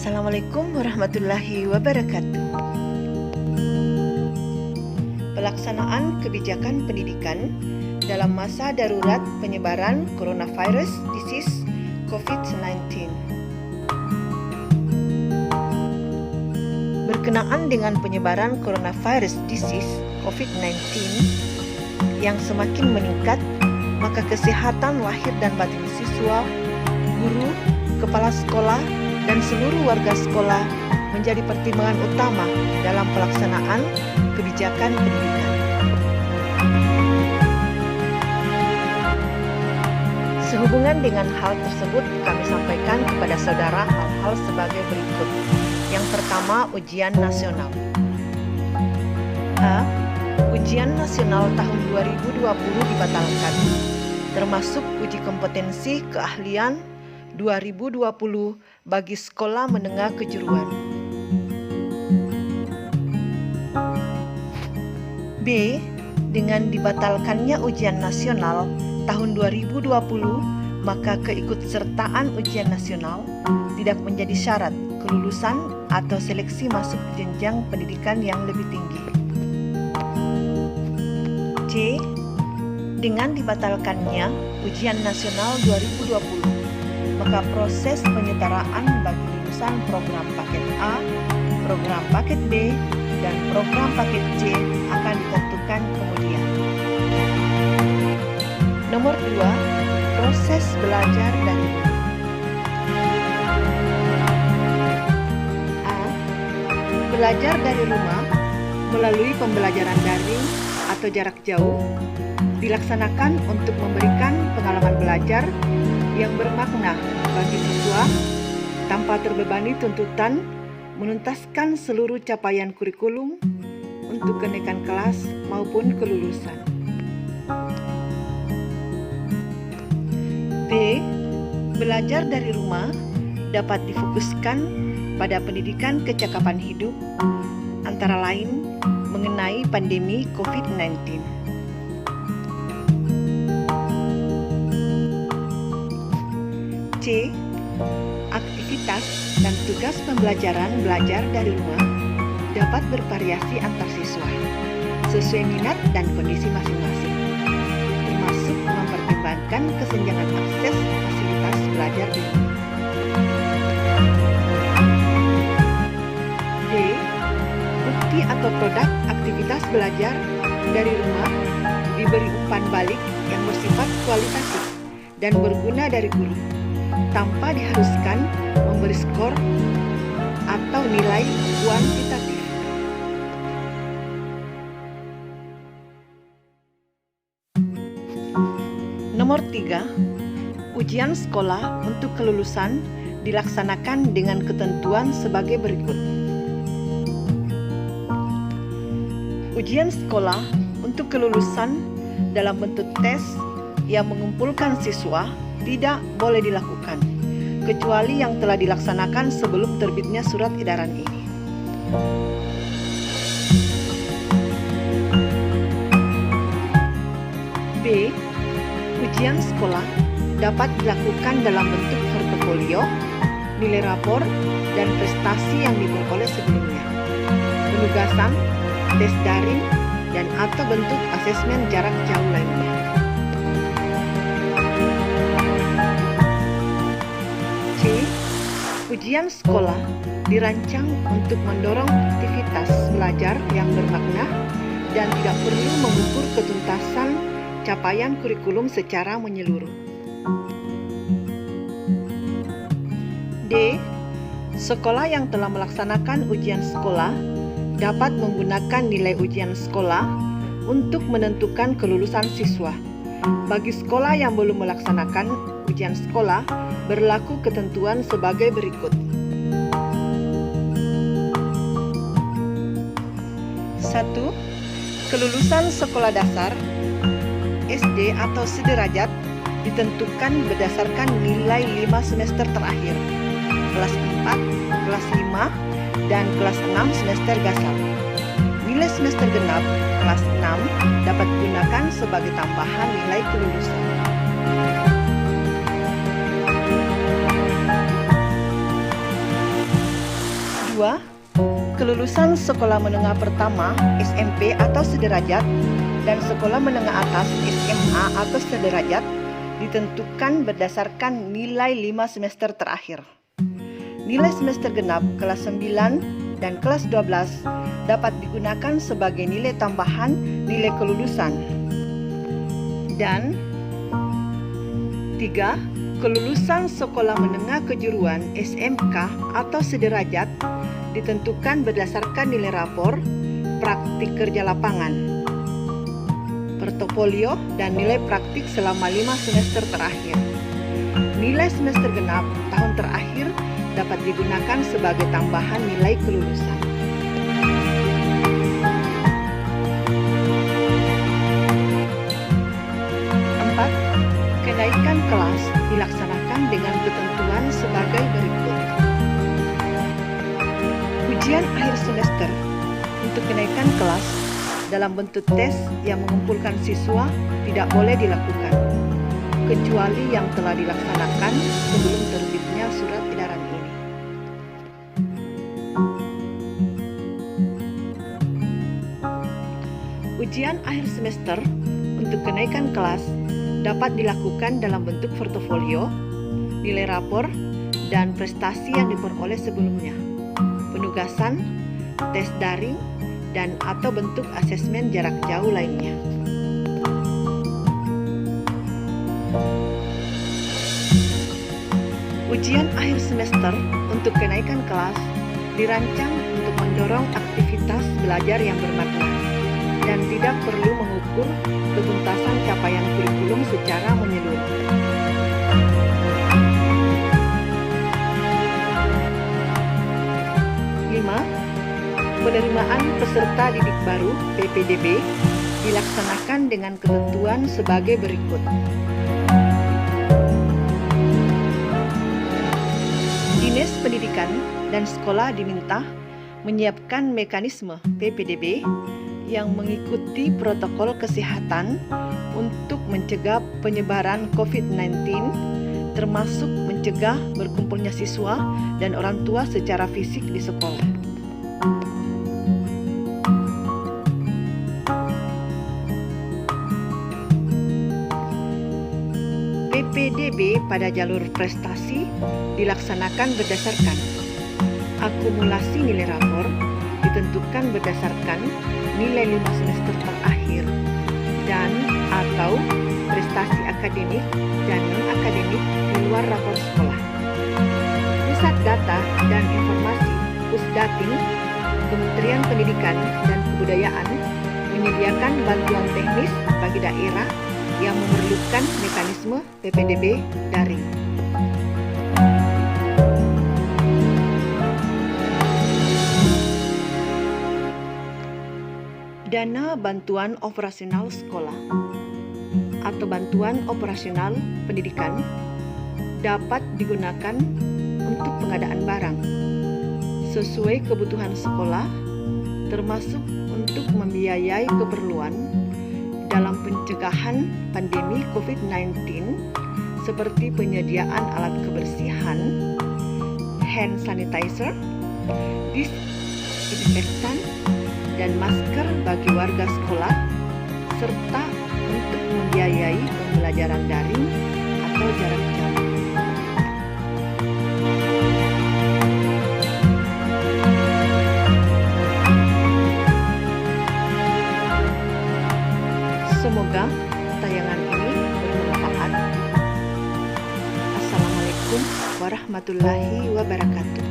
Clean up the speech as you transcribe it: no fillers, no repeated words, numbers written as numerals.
Assalamualaikum warahmatullahi wabarakatuh. Pelaksanaan kebijakan pendidikan dalam masa darurat penyebaran coronavirus disease COVID-19. Berkenaan dengan penyebaran coronavirus disease COVID-19 yang semakin meningkat, maka kesehatan lahir dan batin siswa, guru, kepala sekolah, dan seluruh warga sekolah menjadi pertimbangan utama dalam pelaksanaan kebijakan pendidikan. Sehubungan dengan hal tersebut, kami sampaikan kepada saudara hal-hal sebagai berikut. Yang pertama, ujian nasional. A. Ujian nasional tahun 2020 dibatalkan, termasuk uji kompetensi keahlian 2020 bagi sekolah menengah kejuruan. B. Dengan dibatalkannya ujian nasional tahun 2020, maka keikutsertaan ujian nasional tidak menjadi syarat kelulusan atau seleksi masuk jenjang pendidikan yang lebih tinggi. C. Dengan dibatalkannya ujian nasional 2020, maka proses penyetaraan bagi lulusan program paket A, program paket B, dan program paket C akan ditentukan kemudian. Nomor 2, proses belajar dari rumah. A. Belajar dari rumah melalui pembelajaran daring atau jarak jauh dilaksanakan untuk memberikan pengalaman belajar yang bermakna bagi siswa tanpa terbebani tuntutan menuntaskan seluruh capaian kurikulum untuk kenaikan kelas maupun kelulusan. B. Belajar dari rumah dapat difokuskan pada pendidikan kecakapan hidup, antara lain mengenai pandemi COVID-19. C. Aktivitas dan tugas pembelajaran belajar dari rumah dapat bervariasi antar siswa sesuai minat dan kondisi masing-masing, termasuk mempertimbangkan kesenjangan akses fasilitas belajar di rumah. D. Bukti atau produk aktivitas belajar dari rumah diberi umpan balik yang bersifat kualitatif dan berguna dari guru, tanpa diharuskan memberi skor atau nilai kuantitatif. Nomor 3, ujian sekolah untuk kelulusan dilaksanakan dengan ketentuan sebagai berikut. Ujian sekolah untuk kelulusan dalam bentuk tes yang mengumpulkan siswa tidak boleh dilakukan, kecuali yang telah dilaksanakan sebelum terbitnya surat edaran ini. B. Ujian sekolah dapat dilakukan dalam bentuk portofolio, nilai rapor, dan prestasi yang diperoleh sebelumnya, penugasan, tes daring, dan atau bentuk asesmen jarak jauh lainnya. Ujian sekolah dirancang untuk mendorong aktivitas belajar yang bermakna dan tidak perlu mengukur ketuntasan capaian kurikulum secara menyeluruh. D. Sekolah yang telah melaksanakan ujian sekolah dapat menggunakan nilai ujian sekolah untuk menentukan kelulusan siswa. Bagi sekolah yang belum melaksanakan ujian sekolah, berlaku ketentuan sebagai berikut. 1. Kelulusan sekolah dasar, SD atau sederajat ditentukan berdasarkan nilai 5 semester terakhir, kelas 4, kelas 5, dan kelas 6 semester gasal. Nilai semester genap, kelas 6, dapat digunakan sebagai tambahan nilai kelulusan. Kedua, kelulusan sekolah menengah pertama SMP atau sederajat dan sekolah menengah atas SMA atau sederajat ditentukan berdasarkan nilai 5 semester terakhir. Nilai semester genap kelas 9 dan kelas 12 dapat digunakan sebagai nilai tambahan nilai kelulusan. Dan 3. Kelulusan sekolah menengah kejuruan SMK atau sederajat ditentukan berdasarkan nilai rapor, praktik kerja lapangan, portofolio, dan nilai praktik selama 5 semester terakhir. Nilai semester genap tahun terakhir dapat digunakan sebagai tambahan nilai kelulusan. Kenaikan kelas dilaksanakan dengan ketentuan sebagai berikut. Ujian akhir semester untuk kenaikan kelas dalam bentuk tes yang mengumpulkan siswa tidak boleh dilakukan, kecuali yang telah dilaksanakan sebelum terbitnya surat edaran ini. Ujian akhir semester untuk kenaikan kelas dapat dilakukan dalam bentuk portofolio, nilai rapor, dan prestasi yang diperoleh sebelumnya, penugasan, tes daring, dan atau bentuk asesmen jarak jauh lainnya. Ujian akhir semester untuk kenaikan kelas dirancang untuk mendorong aktivitas belajar yang bermakna dan tidak perlu mengukur ketuntasan capaian kurikulum secara menyeluruh. Penerimaan peserta didik baru (PPDB) dilaksanakan dengan ketentuan sebagai berikut. Dinas Pendidikan dan Sekolah diminta menyiapkan mekanisme PPDB yang mengikuti protokol kesehatan untuk mencegah penyebaran COVID-19, termasuk mencegah berkumpulnya siswa dan orang tua secara fisik di sekolah. PPDB pada jalur prestasi dilaksanakan berdasarkan akumulasi nilai rapor, ditentukan berdasarkan nilai 5 semester terakhir dan atau prestasi akademik dan non-akademik di luar rapor sekolah. Pusat Data dan Informasi Pusdatin Kementerian Pendidikan dan Kebudayaan menyediakan bantuan teknis bagi daerah yang memerlukan mekanisme PPDB daring. Dana bantuan operasional sekolah atau bantuan operasional pendidikan dapat digunakan untuk pengadaan barang sesuai kebutuhan sekolah, termasuk untuk membiayai keperluan dalam pencegahan pandemi COVID-19 seperti penyediaan alat kebersihan, hand sanitizer, disinfektan, dan masker bagi warga sekolah, serta untuk membiayai pembelajaran daring atau jarak jauh. Semoga tayangan ini bermanfaat. Assalamualaikum warahmatullahi wabarakatuh.